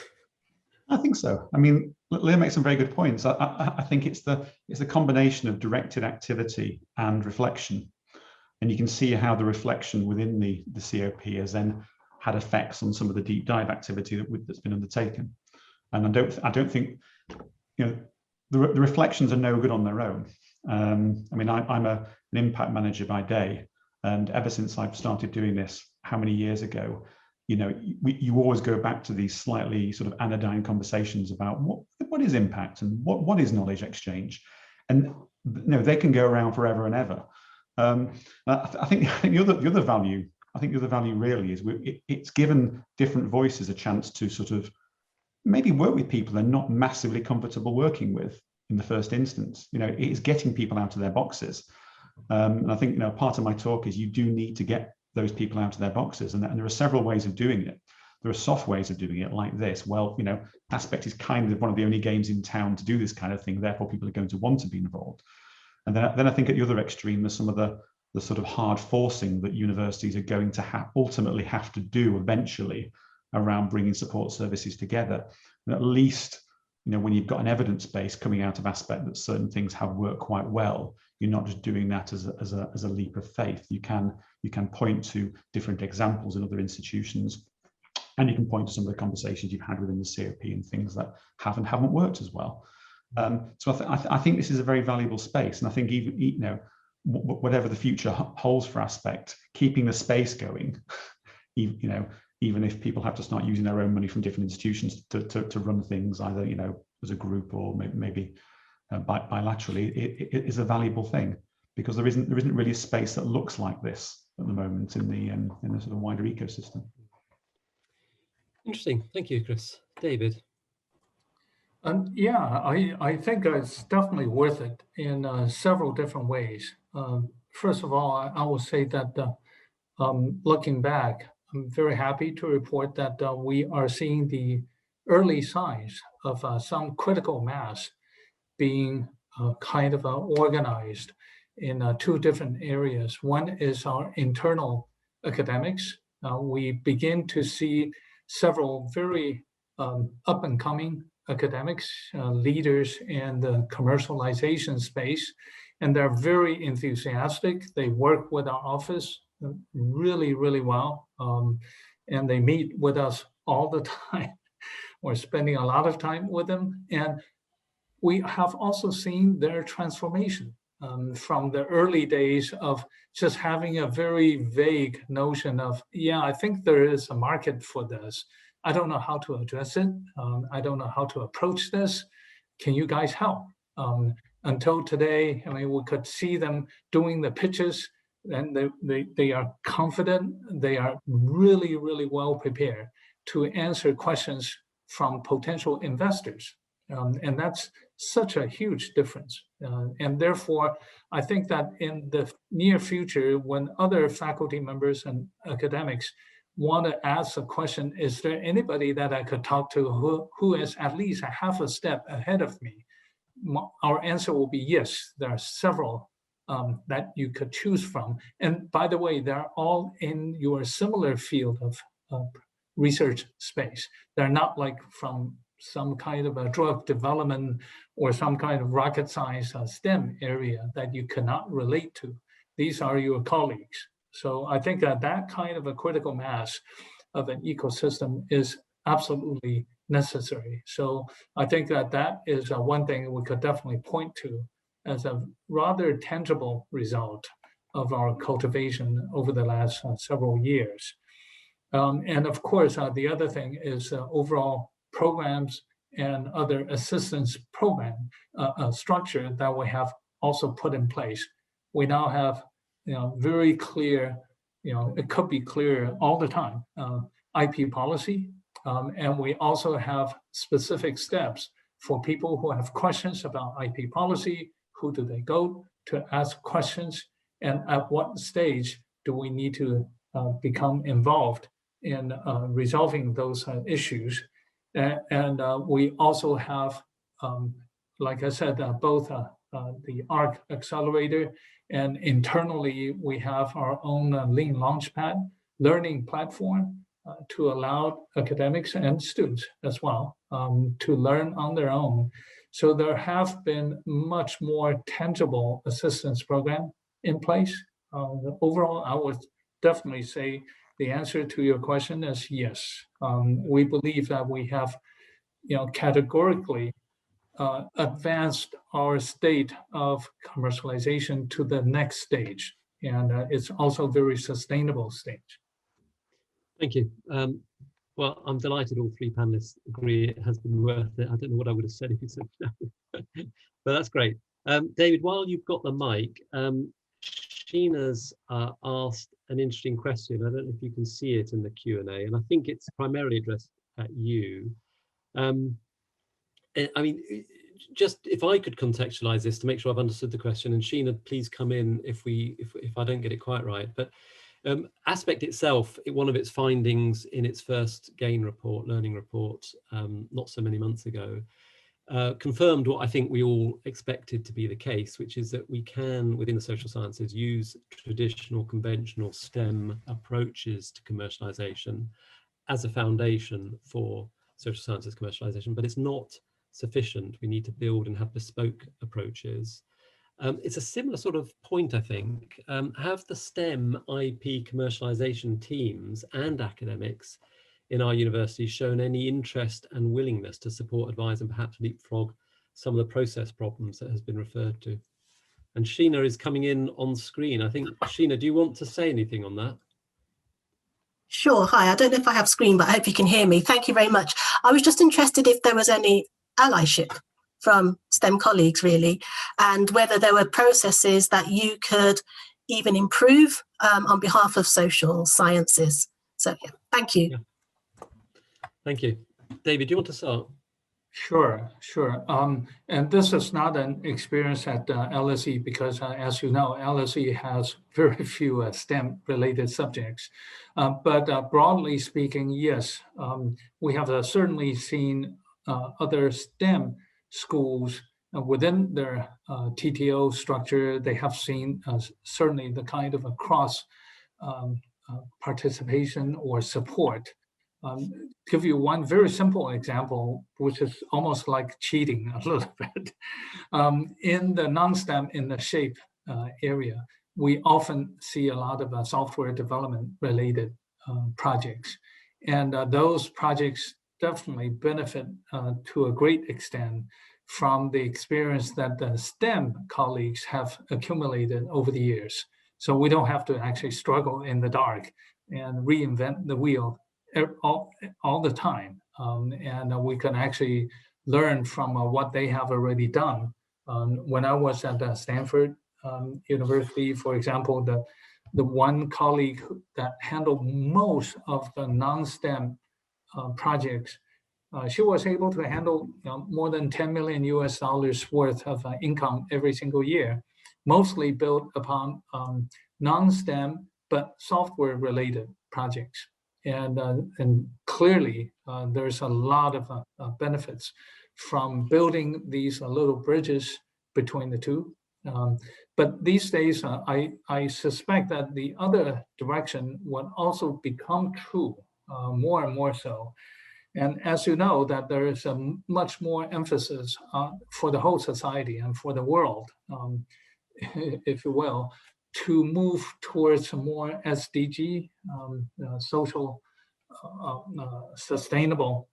Speaker 3: I think so. I mean, Leah makes some very good points. I think it's the combination of directed activity and reflection, and you can see how the reflection within the COP has then had effects on some of the deep dive activity that's been undertaken. And I don't think, you know, the reflections are no good on their own. I mean, I'm an impact manager by day, And ever since I've started doing this, how many years ago, you know, you always go back to these slightly sort of anodyne conversations about what is impact and what is knowledge exchange, and you know, they can go around forever and ever. I think the other value, really is it's given different voices a chance to sort of maybe work with people they're not massively comfortable working with in the first instance. You know, it is getting people out of their boxes. And I think, you know, part of my talk is you do need to get those people out of their boxes, and there are several ways of doing it. There are soft ways of doing it like this. Well, you know, Aspect is kind of one of the only games in town to do this kind of thing, therefore people are going to want to be involved. And then I think at the other extreme, there's some of the sort of hard forcing that universities are going to ultimately have to do eventually around bringing support services together. And at least, you know, when you've got an evidence base coming out of Aspect that certain things have worked quite well, you're not just doing that as a leap of faith. You can point to different examples in other institutions, and you can point to some of the conversations you've had within the COP and things that haven't worked as well. So I think this is a very valuable space, and I think even, you know, whatever the future holds for Aspect, keeping the space going, you know, even if people have to start using their own money from different institutions to run things, either, you know, as a group or maybe bilaterally, it is a valuable thing, because there isn't really a space that looks like this at the moment in the sort of wider ecosystem.
Speaker 1: Interesting. Thank you, Chris. David.
Speaker 4: Yeah, I think it's definitely worth it in several different ways. First of all, I will say that looking back, I'm very happy to report that we are seeing the early signs of some critical mass being kind of organized in two different areas. One is our internal academics. We begin to see several very up and coming academics, leaders in the commercialization space, and they're very enthusiastic. They work with our office really, really well, and they meet with us all the time. We're spending a lot of time with them, and we have also seen their transformation from the early days of just having a very vague notion of, yeah, I think there is a market for this. I don't know how to address it. I don't know how to approach this. Can you guys help? Until today, I mean, we could see them doing the pitches, and they are confident. They are really, really well prepared to answer questions from potential investors. And that's such a huge difference. And therefore, I think that in the near future, when other faculty members and academics want to ask a question, is there anybody that I could talk to who is at least a half a step ahead of me? Our answer will be yes. There are several that you could choose from. And by the way, they're all in your similar field of research space. They're not like from some kind of a drug development or some kind of rocket science STEM area that you cannot relate to. These are your colleagues. So I think that kind of a critical mass of an ecosystem is absolutely necessary. So I think that is one thing we could definitely point to as a rather tangible result of our cultivation over the last several years. And of course, the other thing is overall programs and other assistance program structure that we have also put in place. We now have, very clear, it could be clear all the time, IP policy, and we also have specific steps for people who have questions about IP policy. Who do they go to ask questions, and at what stage do we need to become involved in resolving those issues? And we also have, like I said, both the ARC accelerator, and internally we have our own Lean Launchpad learning platform to allow academics and students as well to learn on their own. So there have been much more tangible assistance program in place. Overall, I would definitely say the answer to your question is yes. We believe that we have, categorically advanced our state of commercialization to the next stage. And it's also a very sustainable stage.
Speaker 1: Thank you. Well, I'm delighted all three panelists agree it has been worth it. I don't know what I would have said if you said no, but that's great. David, while you've got the mic, Sheena's asked an interesting question. I don't know if you can see it in the Q&A, and I think it's primarily addressed at you. I mean, just if I could contextualize this to make sure I've understood the question, and Sheena, please come in if I don't get it quite right. But Aspect itself, one of its findings in its first learning report, not so many months ago, confirmed what I think we all expected to be the case, which is that we can, within the social sciences, use traditional, conventional STEM approaches to commercialization as a foundation for social sciences commercialization, but it's not sufficient. We need to build and have bespoke approaches. It's a similar sort of point, I think. Have the STEM IP commercialization teams and academics in our universities shown any interest and willingness to support, advise, and perhaps leapfrog some of the process problems that has been referred to? And Sheena is coming in on screen. I think, Sheena, do you want to say anything on that?
Speaker 6: Sure. Hi, I don't know if I have screen, but I hope you can hear me. Thank you very much. I was just interested if there was any allyship from STEM colleagues, really, and whether there were processes that you could even improve on behalf of social sciences. So, yeah, thank you.
Speaker 1: Yeah. Thank you. David, do you want to start?
Speaker 4: Sure. And this is not an experience at LSE because, as you know, LSE has very few STEM-related subjects. But broadly speaking, yes, we have certainly seen other STEM schools within their TTO structure. They have seen certainly the kind of a cross participation or support. Give you one very simple example, which is almost like cheating a little bit. In the non-STEM, in the shape area, we often see a lot of software development related projects. And those projects definitely benefit to a great extent from the experience that the STEM colleagues have accumulated over the years. So we don't have to actually struggle in the dark and reinvent the wheel all the time. And we can actually learn from what they have already done. When I was at Stanford University, for example, the one colleague that handled most of the non-STEM projects, she was able to handle more than $10 million worth of income every single year, mostly built upon non-STEM but software-related projects. And clearly, there's a lot of benefits from building these little bridges between the two. But these days, I suspect that the other direction would also become true more and more so. And as you know, that there is a much more emphasis for the whole society and for the world, if you will, to move towards a more SDG, social, sustainable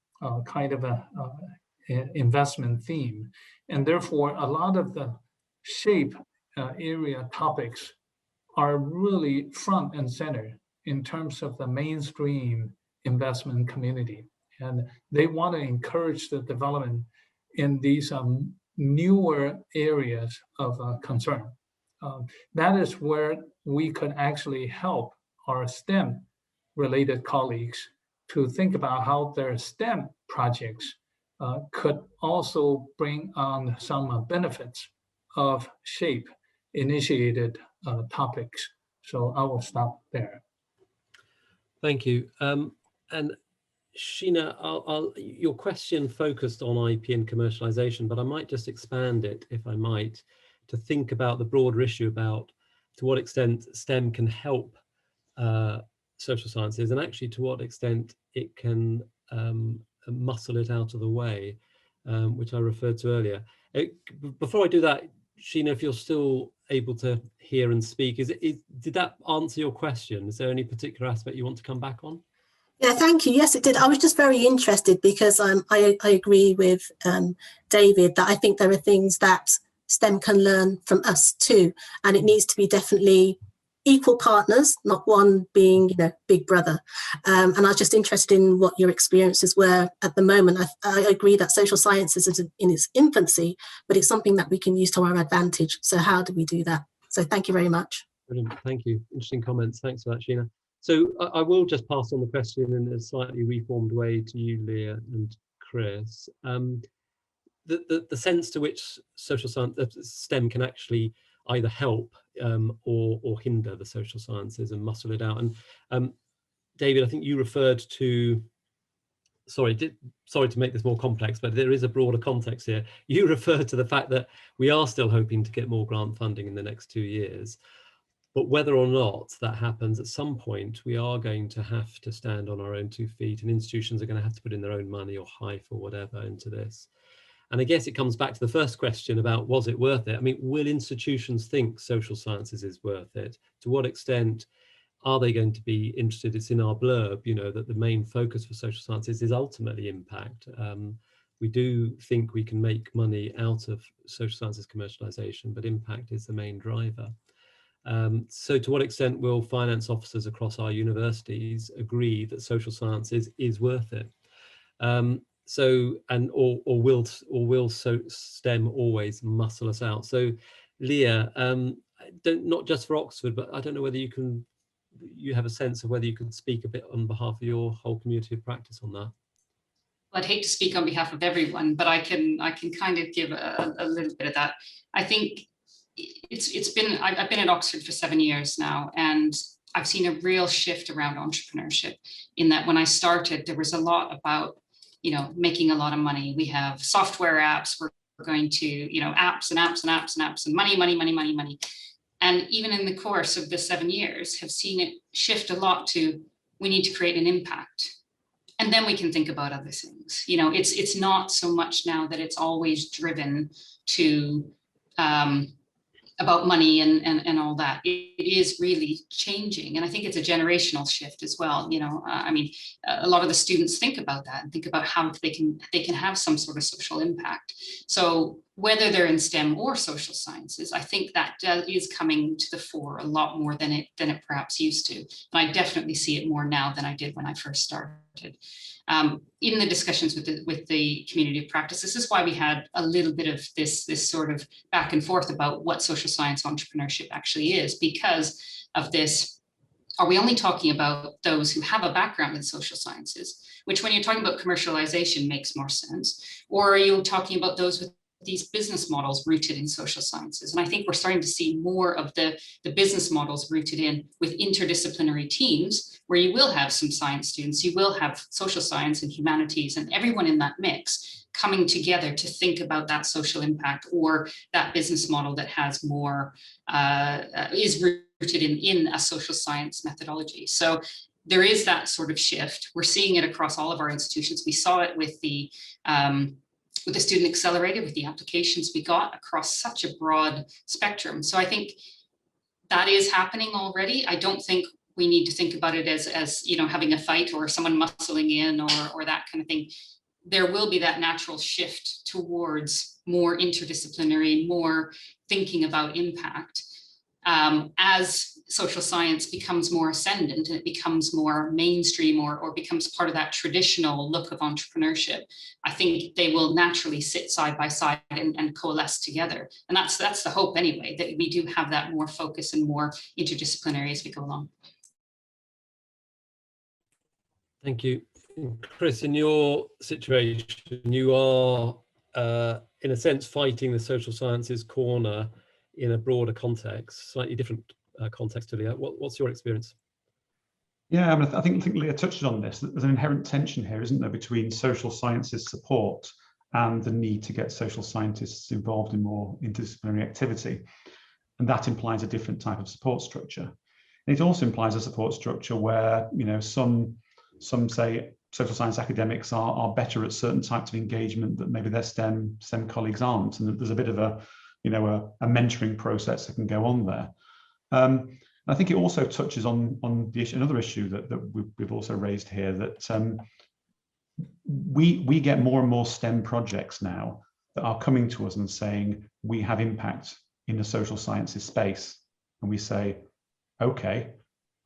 Speaker 4: kind of a investment theme. And therefore, a lot of the shape area topics are really front and center in terms of the mainstream investment community. And they want to encourage the development in these newer areas of concern. That is where we could actually help our STEM-related colleagues to think about how their STEM projects could also bring on some benefits of SHAPE-initiated topics. So I will stop there.
Speaker 1: Thank you. And Sheena, your question focused on IP and commercialization, but I might just expand it, if I might, to think about the broader issue about to what extent STEM can help social sciences, and actually to what extent it can muscle it out of the way, which I referred to earlier. Before I do that, Sheena, if you're still able to hear and speak, did that answer your question? Is there any particular aspect you want to come back on?
Speaker 6: Yeah, thank you. Yes, it did. I was just very interested because I agree with David that I think there are things that STEM can learn from us too, and it needs to be definitely equal partners, not one being, you know, big brother. And I was just interested in what your experiences were at the moment. I agree that social sciences is in its infancy, but it's something that we can use to our advantage. So how do we do that? So thank you very much. Brilliant.
Speaker 1: Thank you. Interesting comments. Thanks for that, Sheena. So I will just pass on the question in a slightly reformed way to you, Leah and Chris. The sense to which social science, STEM can actually either help or hinder the social sciences and muscle it out. And David, I think you referred to, sorry to make this more complex, but there is a broader context here. You referred to the fact that we are still hoping to get more grant funding in the next 2 years. But whether or not that happens, at some point, we are going to have to stand on our own 2 feet, and institutions are going to have to put in their own money or HIFE or whatever into this. And I guess it comes back to the first question about, was it worth it? I mean, will institutions think social sciences is worth it? To what extent are they going to be interested? It's in our blurb, you know, that the main focus for social sciences is ultimately impact. We do think we can make money out of social sciences commercialization, but impact is the main driver. So to what extent will finance officers across our universities agree that social sciences is worth it? Will STEM always muscle us out? So Leah, not just for Oxford, but I don't know whether you have a sense of whether you could speak a bit on behalf of your whole community of practice on that.
Speaker 5: I'd hate to speak on behalf of everyone, but I can kind of give a little bit of that. I think I've been at Oxford for 7 years now, and I've seen a real shift around entrepreneurship, in that when I started, there was a lot about, you know, making a lot of money. We have software apps, we're going to, you know, apps and apps and apps and apps and money, money, money, money, money. And even in the course of the 7 years, have seen it shift a lot to, we need to create an impact. And then we can think about other things. You know, it's not so much now that it's always driven to about money and all that. It is really changing. And I think it's a generational shift as well. You know, I mean, a lot of the students think about that and think about how they can have some sort of social impact. So whether they're in STEM or social sciences, I think that is coming to the fore a lot more than it perhaps used to. And I definitely see it more now than I did when I first started. In the discussions with the community of practice, this is why we had a little bit of this sort of back and forth about what social science entrepreneurship actually is. Because of this, are we only talking about those who have a background in social sciences, which when you're talking about commercialization makes more sense, or are you talking about those with these business models rooted in social sciences? And I think we're starting to see more of the business models rooted in with interdisciplinary teams, where you will have some science students, you will have social science and humanities, and everyone in that mix coming together to think about that social impact or that business model that has more, is rooted in a social science methodology. So there is that sort of shift. We're seeing it across all of our institutions. We saw it with the Student Accelerator, with the applications we got across such a broad spectrum. So I think that is happening already. I don't think we need to think about it as you know, having a fight or someone muscling in or that kind of thing. There will be that natural shift towards more interdisciplinary, more thinking about impact. As social science becomes more ascendant and it becomes more mainstream or becomes part of that traditional look of entrepreneurship, I think they will naturally sit side by side and coalesce together. And that's the hope anyway, that we do have that more focus and more interdisciplinary as we go along.
Speaker 1: Thank you. Chris, in your situation, you are in a sense fighting the social sciences corner in a broader context, slightly different context to Leah. What's your experience?
Speaker 3: Yeah, I mean, I think Leah touched on this. There's an inherent tension here, isn't there, between social sciences support and the need to get social scientists involved in more interdisciplinary activity. And that implies a different type of support structure. And it also implies a support structure where, you know, some say social science academics are better at certain types of engagement that maybe their STEM colleagues aren't. And there's a bit of a mentoring process that can go on there. I think it also touches on the issue, another issue that we've also raised here, that we get more and more STEM projects now that are coming to us and saying, we have impact in the social sciences space. And we say, okay,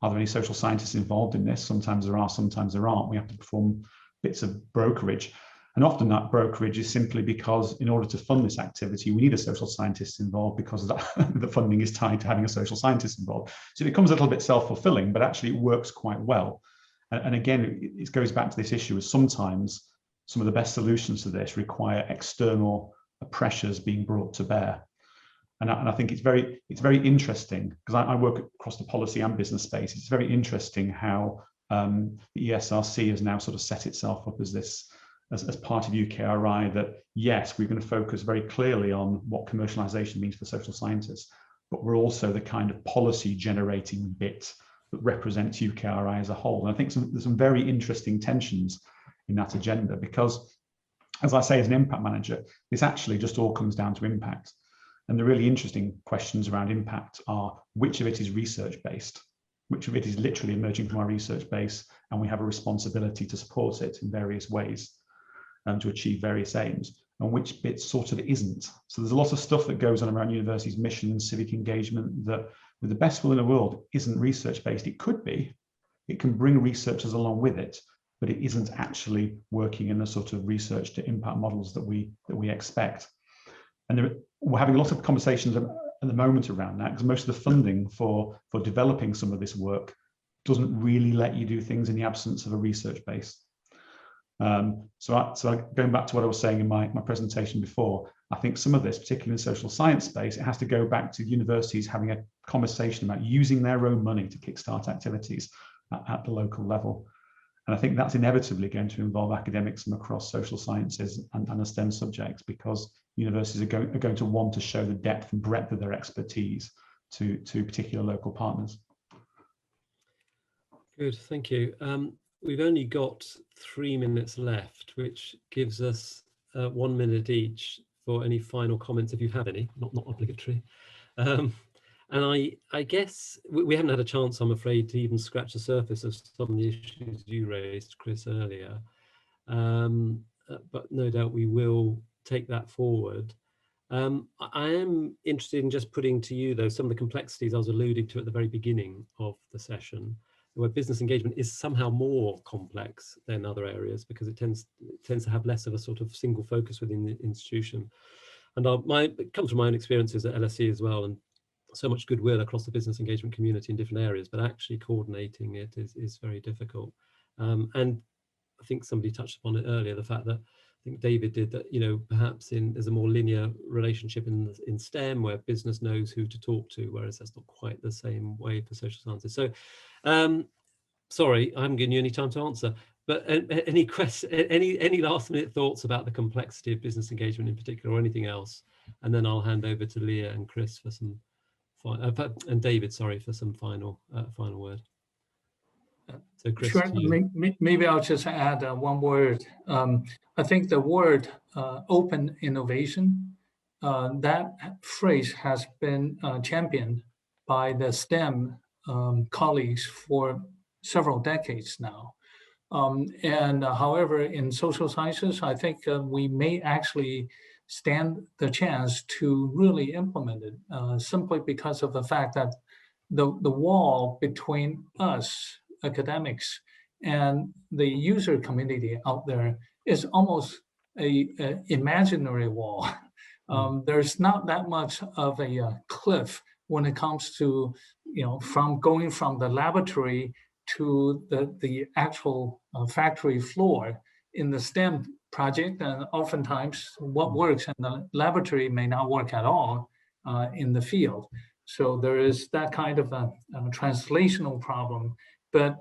Speaker 3: are there any social scientists involved in this? Sometimes there are, sometimes there aren't. We have to perform bits of brokerage. And often that brokerage is simply because in order to fund this activity, we need a social scientist involved because the funding is tied to having a social scientist involved. So it becomes a little bit self-fulfilling, but actually it works quite well. And again, it goes back to this issue of sometimes some of the best solutions to this require external pressures being brought to bear. And I think it's very interesting, because I work across the policy and business space. It's very interesting how the ESRC has now sort of set itself up as this, as part of UKRI, that yes, we're going to focus very clearly on what commercialization means for social scientists, but we're also the kind of policy generating bit that represents UKRI as a whole. And I think there's some very interesting tensions in that agenda, because, as I say, as an impact manager, this actually just all comes down to impact. And the really interesting questions around impact are, which of it is research-based, which of it is literally emerging from our research base, and we have a responsibility to support it in various ways and to achieve various aims, and which bit sort of isn't. So there's a lot of stuff that goes on around universities' mission, civic engagement, that with the best will in the world isn't research-based. It could be, it can bring researchers along with it, but it isn't actually working in the sort of research to impact models that we expect. And we're having a lot of conversations at the moment around that, because most of the funding for developing some of this work doesn't really let you do things in the absence of a research base. So going back to what I was saying in my presentation before, I think some of this, particularly in the social science space, it has to go back to universities having a conversation about using their own money to kickstart activities at the local level. And I think that's inevitably going to involve academics from across social sciences and the STEM subjects, because universities are going to want to show the depth and breadth of their expertise to particular local partners.
Speaker 1: Good, thank you. We've only got 3 minutes left, which gives us 1 minute each for any final comments, if you have any, not obligatory. And I guess we haven't had a chance, I'm afraid, to even scratch the surface of some of the issues you raised, Chris, earlier. But no doubt we will take that forward. I am interested in just putting to you, though, some of the complexities I was alluding to at the very beginning of the session, where business engagement is somehow more complex than other areas, because it tends to have less of a sort of single focus within the institution. And it comes from my own experiences at LSE as well, and so much goodwill across the business engagement community in different areas, but actually coordinating it is very difficult. And I think somebody touched upon it earlier, the fact that I think David did, that, you know, perhaps there's a more linear relationship in STEM, where business knows who to talk to, whereas that's not quite the same way for social sciences. So sorry, I haven't given you any time to answer, but any last minute thoughts about the complexity of business engagement in particular, or anything else? And then I'll hand over to Leah and Chris for some and David, sorry, for some final word. So Chris,
Speaker 4: sure. Maybe I'll just add one word. I think the word open innovation, that phrase has been championed by the STEM colleagues for several decades now. However, in social sciences, I think we may actually stand the chance to really implement it, simply because of the fact that the wall between us academics and the user community out there is almost an imaginary wall. There's not that much of a cliff when it comes to, you know, from going from the laboratory to the actual factory floor in the STEM project. And oftentimes what works in the laboratory may not work at all in the field. So there is that kind of a translational problem. But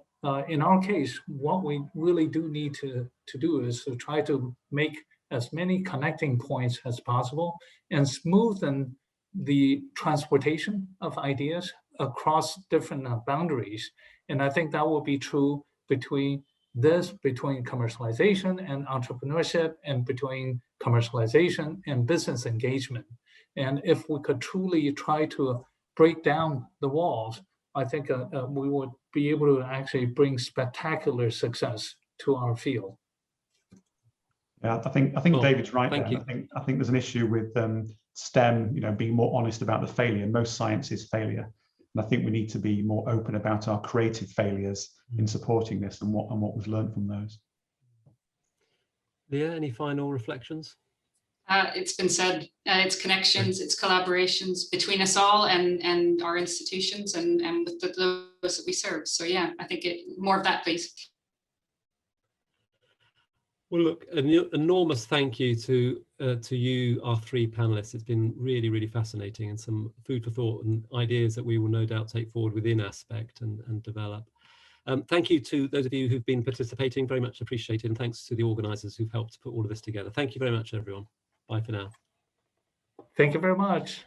Speaker 4: in our case, what we really do need to do is to try to make as many connecting points as possible and smoothen the transportation of ideas across different boundaries. And I think that will be true between commercialization and entrepreneurship, and between commercialization and business engagement. And if we could truly try to break down the walls, I think we would be able to actually bring spectacular success to our field.
Speaker 3: Yeah, I think David's right there. I think there's an issue with STEM, you know, being more honest about the failure. Most science is failure. And I think we need to be more open about our creative failures in supporting this and what we've learned from those.
Speaker 1: Leah, any final reflections?
Speaker 5: It's been said, it's connections, it's collaborations between us all and our institutions and with those that we serve. So yeah, I think more of that, please.
Speaker 1: Well, look, an enormous thank you to you, our three panelists. It's been really, really fascinating and some food for thought and ideas that we will no doubt take forward within Aspect and develop. Thank you to those of you who've been participating, very much appreciated, and thanks to the organisers who've helped put all of this together. Thank you very much, everyone. Bye for now.
Speaker 4: Thank you very much.